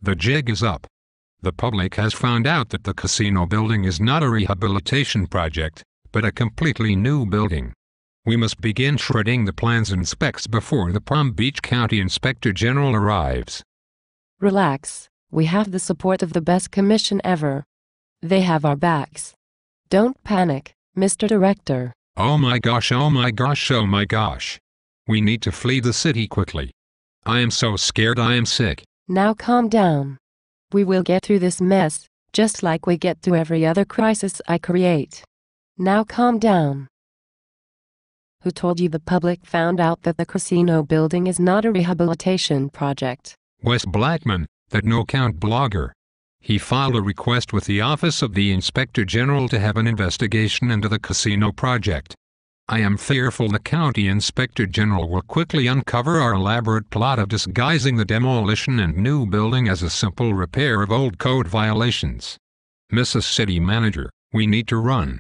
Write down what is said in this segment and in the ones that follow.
The jig is up. The public has found out that the casino building is not a rehabilitation project, but a completely new building. We must begin shredding the plans and specs before the Palm Beach County Inspector General arrives. Relax, we have the support of the best commission ever. They have our backs. Don't panic, Mr. Director. Oh my gosh, oh my gosh, oh my gosh. We need to flee the city quickly. I am so scared, I am sick. Now calm down. We will get through this mess, just like we get through every other crisis I create. Now calm down. Who told you the public found out that the casino building is not a rehabilitation project? Wes Blackman, that no-count blogger. He filed a request with the Office of the Inspector General to have an investigation into the casino project. I am fearful the County Inspector General will quickly uncover our elaborate plot of disguising the demolition and new building as a simple repair of old code violations. Mrs. City Manager, we need to run.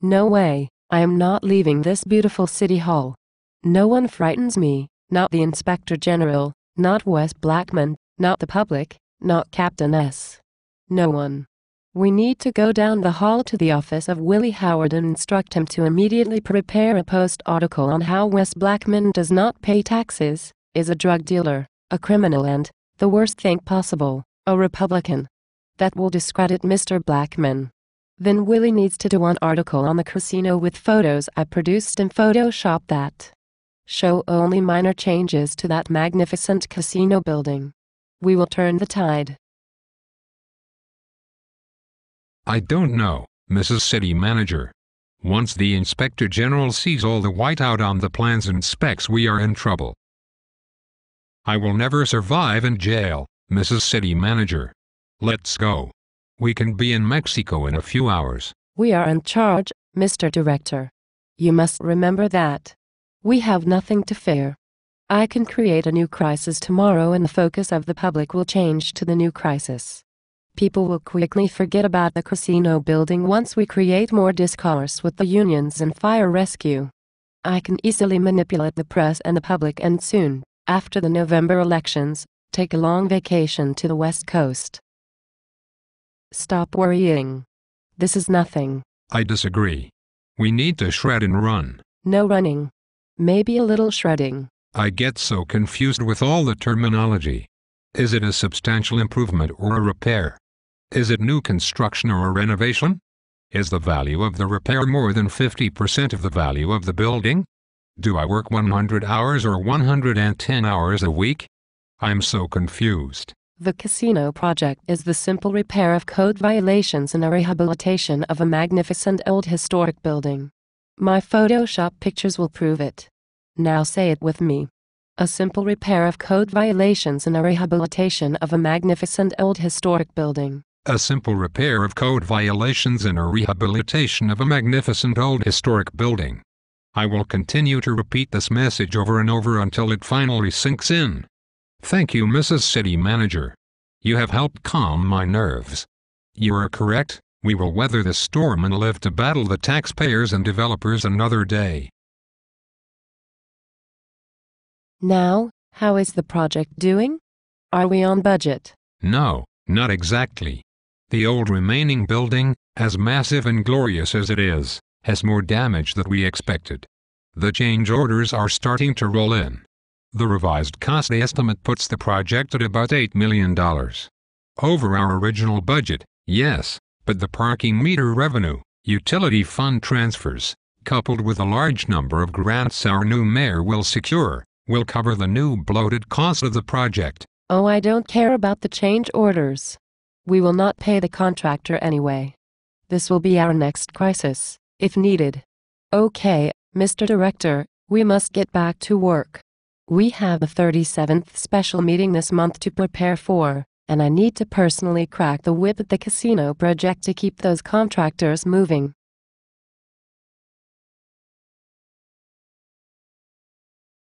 No way, I am not leaving this beautiful city hall. No one frightens me, not the Inspector General, not Wes Blackman, not the public, not Captain S. No one. We need to go down the hall to the office of Willie Howard and instruct him to immediately prepare a post article on how Wes Blackman does not pay taxes, is a drug dealer, a criminal and, the worst thing possible, a Republican. That will discredit Mr. Blackman. Then Willie needs to do an article on the casino with photos I produced in Photoshop that show only minor changes to that magnificent casino building. We will turn the tide. I don't know, Mrs. City Manager. Once the Inspector General sees all the whiteout on the plans and specs, we are in trouble. I will never survive in jail, Mrs. City Manager. Let's go. We can be in Mexico in a few hours. We are in charge, Mr. Director. You must remember that. We have nothing to fear. I can create a new crisis tomorrow and the focus of the public will change to the new crisis. People will quickly forget about the casino building once we create more discourse with the unions and fire rescue. I can easily manipulate the press and the public and soon, after the November elections, take a long vacation to the West Coast. Stop worrying. This is nothing. I disagree. We need to shred and run. No running. Maybe a little shredding. I get so confused with all the terminology. Is it a substantial improvement or a repair? Is it new construction or a renovation? Is the value of the repair more than 50% of the value of the building? Do I work 100 hours or 110 hours a week? I'm so confused. The casino project is the simple repair of code violations and a rehabilitation of a magnificent old historic building. My Photoshop pictures will prove it. Now say it with me. A simple repair of code violations and a rehabilitation of a magnificent old historic building. A simple repair of code violations and a rehabilitation of a magnificent old historic building. I will continue to repeat this message over and over until it finally sinks in. Thank you, Mrs. City Manager. You have helped calm my nerves. You are correct, we will weather this storm and live to battle the taxpayers and developers another day. Now, how is the project doing? Are we on budget? No, not exactly. The old remaining building, as massive and glorious as it is, has more damage than we expected. The change orders are starting to roll in. The revised cost estimate puts the project at about $8 million. Over our original budget, yes, but the parking meter revenue, utility fund transfers, coupled with a large number of grants our new mayor will secure, will cover the new bloated cost of the project. Oh, I don't care about the change orders. We will not pay the contractor anyway. This will be our next crisis, if needed. Okay, Mr. Director, we must get back to work. We have the 37th special meeting this month to prepare for, and I need to personally crack the whip at the casino project to keep those contractors moving.